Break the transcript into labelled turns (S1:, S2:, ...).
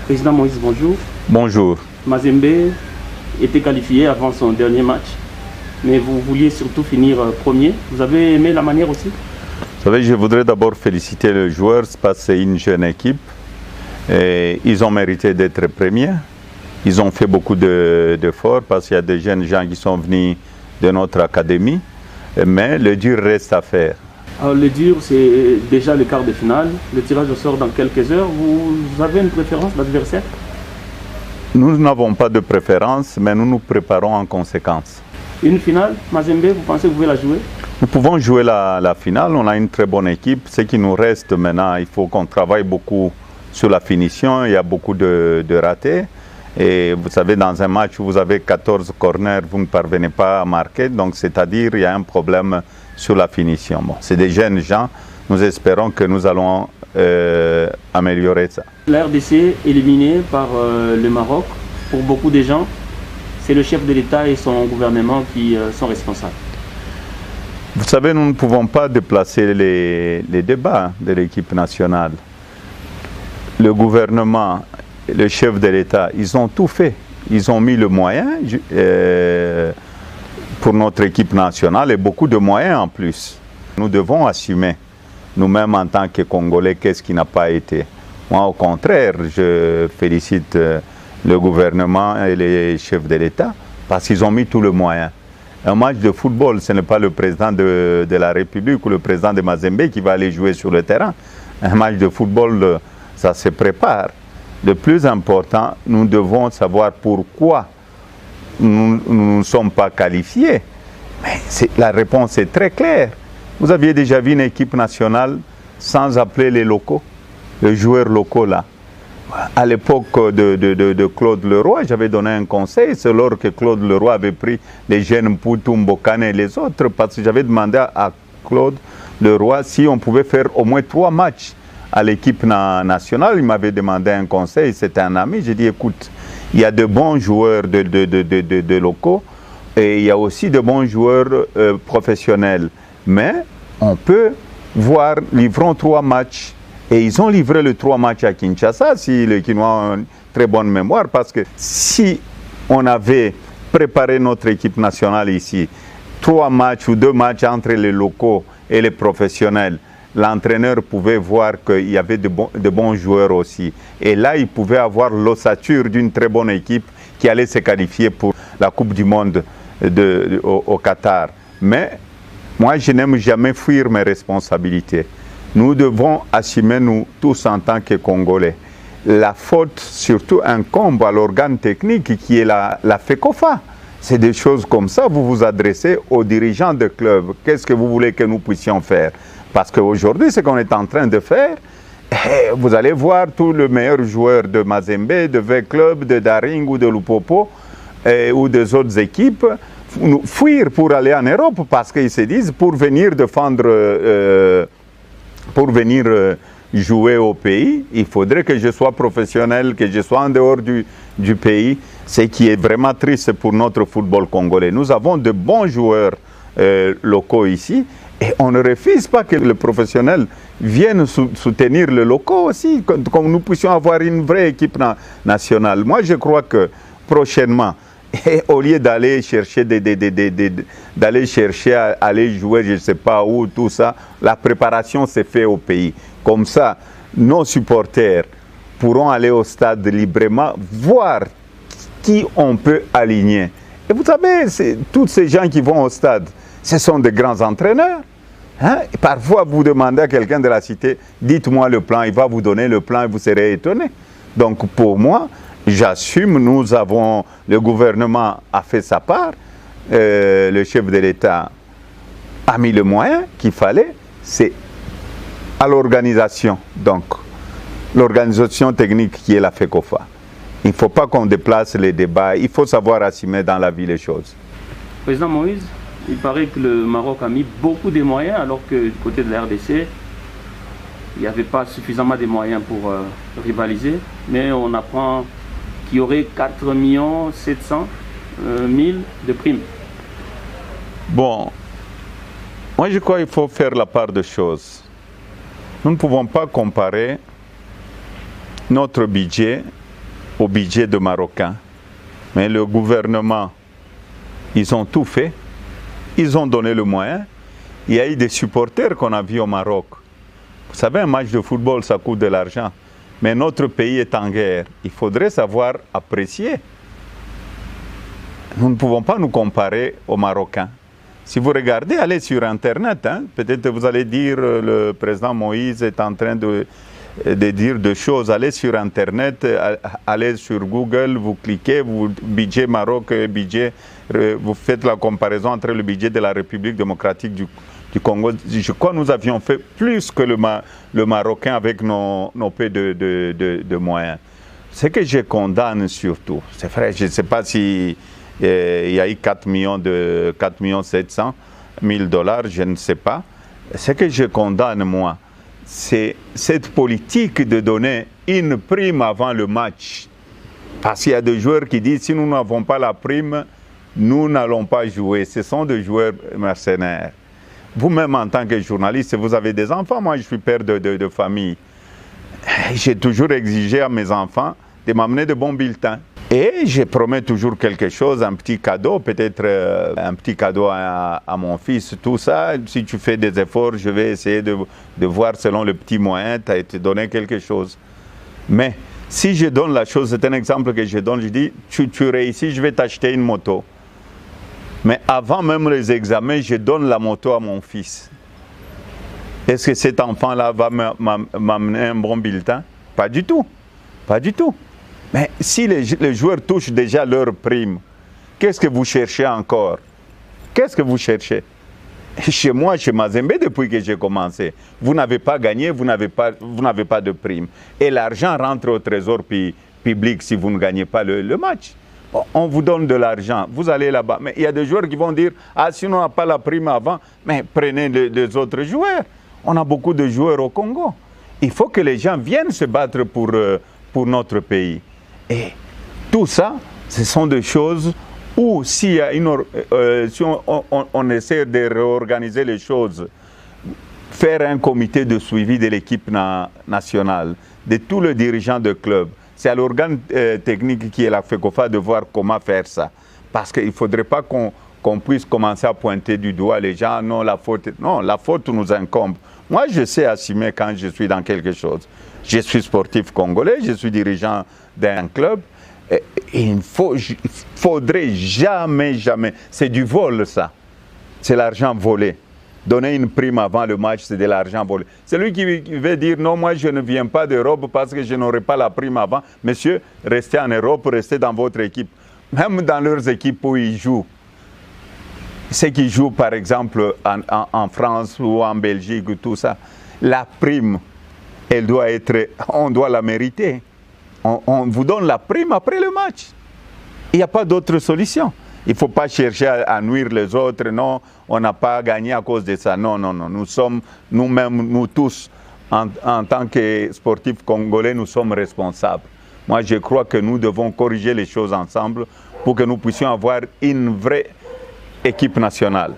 S1: Président Moïse, bonjour.
S2: Bonjour.
S1: Mazembe était qualifié avant son dernier match, mais vous vouliez surtout finir premier. Vous avez aimé la manière aussi?
S2: Vous savez, je voudrais d'abord féliciter les joueurs parce que c'est une jeune équipe. Et ils ont mérité d'être premiers. Ils ont fait beaucoup d'efforts parce qu'il y a des jeunes gens qui sont venus de notre académie. Mais le dur reste à faire.
S1: Alors, le dur, c'est déjà le quart de finale. Le tirage au sort dans quelques heures. Vous avez une préférence d'adversaire?
S2: Nous n'avons pas de préférence, mais nous nous préparons en conséquence.
S1: Une finale, Mazembe, vous pensez que vous pouvez la jouer?
S2: Nous pouvons jouer la finale. On a une très bonne équipe. Ce qui nous reste maintenant, il faut qu'on travaille beaucoup sur la finition. Il y a beaucoup de ratés. Et vous savez, dans un match où vous avez 14 corners, vous ne parvenez pas à marquer. Donc, c'est-à-dire qu'il y a un problème sur la finition. Bon, c'est des jeunes gens. Nous espérons que nous allons améliorer ça.
S1: La RDC éliminée par le Maroc, pour beaucoup de gens, c'est le chef de l'État et son gouvernement qui sont responsables.
S2: Vous savez, nous ne pouvons pas déplacer les débats de l'équipe nationale. Le gouvernement, le chef de l'État, ils ont tout fait. Ils ont mis le moyen pour notre équipe nationale et beaucoup de moyens en plus. Nous devons assumer, nous-mêmes en tant que Congolais, qu'est-ce qui n'a pas été. Moi, au contraire, je félicite le gouvernement et les chefs de l'État parce qu'ils ont mis tout le moyen. Un match de football, ce n'est pas le président de la République ou le président de Mazembe qui va aller jouer sur le terrain. Un match de football, ça se prépare. Le plus important, nous devons savoir pourquoi nous ne sommes pas qualifiés. Mais la réponse est très claire. Vous aviez déjà vu une équipe nationale sans appeler les locaux, les joueurs locaux là. À l'époque de Claude Leroy, j'avais donné un conseil, c'est lors que Claude Leroy avait pris les jeunes Poutou Mbokane et les autres, parce que j'avais demandé à Claude Leroy si on pouvait faire au moins 3 matchs à l'équipe nationale. Il m'avait demandé un conseil, c'était un ami. J'ai dit, écoute, il y a de bons joueurs de locaux et il y a aussi de bons joueurs professionnels. Mais on peut voir, livrons 3 matchs. Et ils ont livré les 3 matchs à Kinshasa, si les Kinois ont une très bonne mémoire, parce que si on avait préparé notre équipe nationale ici, 3 matchs ou 2 matchs entre les locaux et les professionnels, l'entraîneur pouvait voir qu'il y avait de bons joueurs aussi. Et là, il pouvait avoir l'ossature d'une très bonne équipe qui allait se qualifier pour la Coupe du Monde au Qatar. Mais moi, je n'aime jamais fuir mes responsabilités. Nous devons assumer, nous tous en tant que Congolais. La faute surtout incombe à l'organe technique qui est la FECOFA. C'est des choses comme ça, vous vous adressez aux dirigeants de club. Qu'est-ce que vous voulez que nous puissions faire? Parce qu'aujourd'hui, ce qu'on est en train de faire, vous allez voir tous les meilleurs joueurs de Mazembe, de V-Club, de Daring ou de Lupopo ou des autres équipes fuir pour aller en Europe parce qu'ils se disent pour venir défendre... pour venir jouer au pays, il faudrait que je sois professionnel, que je sois en dehors du pays, ce qui est vraiment triste pour notre football congolais. Nous avons de bons joueurs locaux ici et on ne refuse pas que les professionnels viennent soutenir les locaux aussi, comme nous puissions avoir une vraie équipe nationale. Moi, je crois que prochainement, et au lieu d'aller chercher à aller jouer, je ne sais pas où, tout ça, la préparation s'est faite au pays. Comme ça, nos supporters pourront aller au stade librement, voir qui on peut aligner. Et vous savez, tous ces gens qui vont au stade, ce sont de grands entraîneurs. Hein? Parfois, vous demandez à quelqu'un de la cité, dites-moi le plan, il va vous donner le plan et vous serez étonné. Donc pour moi, j'assume, le gouvernement a fait sa part, le chef de l'État a mis le moyen qu'il fallait, c'est à l'organisation, donc l'organisation technique qui est la FECOFA. Il ne faut pas qu'on déplace les débats, il faut savoir assumer dans la vie les choses.
S1: Président Moïse, il paraît que le Maroc a mis beaucoup de moyens alors que du côté de la RDC, il n'y avait pas suffisamment de moyens pour rivaliser, mais on apprend qu'il y aurait 4 700 000 de primes.
S2: Bon, moi je crois qu'il faut faire la part de choses. Nous ne pouvons pas comparer notre budget au budget de Marocains. Mais le gouvernement, ils ont tout fait. Ils ont donné le moyen. Il y a eu des supporters qu'on a vus au Maroc. Vous savez, un match de football, ça coûte de l'argent. Mais notre pays est en guerre. Il faudrait savoir apprécier. Nous ne pouvons pas nous comparer aux Marocains. Si vous regardez, allez sur Internet. Hein, peut-être vous allez dire le président Moïse est en train de dire des choses. Allez sur Internet, allez sur Google, vous cliquez, vous budget Maroc, budget, vous faites la comparaison entre le budget de la République démocratique du Congo. Je crois que nous avions fait plus que le Marocain avec nos peu de moyens. Ce que je condamne surtout, c'est vrai, je ne sais pas si il y a eu 4 700 000 $, je ne sais pas. Ce que je condamne, moi, c'est cette politique de donner une prime avant le match. Parce qu'il y a des joueurs qui disent, si nous n'avons pas la prime, nous n'allons pas jouer. Ce sont des joueurs mercenaires. Vous-même, en tant que journaliste, vous avez des enfants. Moi, je suis père de famille. J'ai toujours exigé à mes enfants de m'amener de bons bulletins. Et je promets toujours quelque chose, un petit cadeau, peut-être un petit cadeau à mon fils, tout ça. Si tu fais des efforts, je vais essayer de voir selon le petit moyen, tu as te donné quelque chose. Mais si je donne la chose, c'est un exemple que je donne, je dis, tu réussis, je vais t'acheter une moto. Mais avant même les examens, je donne la moto à mon fils. Est-ce que cet enfant-là va m'amener un bon bulletin? Pas du tout. Pas du tout. Mais si les joueurs touchent déjà leur prime, qu'est-ce que vous cherchez encore? Qu'est-ce que vous cherchez? Chez moi, chez Mazembe, depuis que j'ai commencé, vous n'avez pas gagné, vous n'avez pas de prime. Et l'argent rentre au trésor public si vous ne gagnez pas le match. Bon, on vous donne de l'argent, vous allez là-bas. Mais il y a des joueurs qui vont dire, ah, si on n'a pas la prime avant, mais prenez les autres joueurs. On a beaucoup de joueurs au Congo. Il faut que les gens viennent se battre pour notre pays. Et tout ça, ce sont des choses où si on essaie de réorganiser les choses, faire un comité de suivi de l'équipe nationale, de tous les dirigeants de club, c'est à l'organe technique qui est la FECOFA de voir comment faire ça. Parce qu'il ne faudrait pas qu'on puisse commencer à pointer du doigt les gens, non, la faute nous incombe. Moi, je sais assumer quand je suis dans quelque chose. Je suis sportif congolais, je suis dirigeant d'un club. Et il ne faudrait jamais, c'est du vol ça. C'est l'argent volé. Donner une prime avant le match, c'est de l'argent volé. Celui qui veut dire non, moi je ne viens pas d'Europe parce que je n'aurai pas la prime avant. Monsieur, restez en Europe, restez dans votre équipe. Même dans leurs équipes où ils jouent. Ceux qui jouent par exemple en France ou en Belgique ou tout ça, la prime, on doit la mériter. On vous donne la prime après le match. Il n'y a pas d'autre solution. Il ne faut pas chercher à nuire les autres. Non, on n'a pas gagné à cause de ça. Non, non, non. Nous sommes, nous-mêmes, nous tous, en tant que sportifs congolais, nous sommes responsables. Moi, je crois que nous devons corriger les choses ensemble pour que nous puissions avoir une vraie équipe nationale.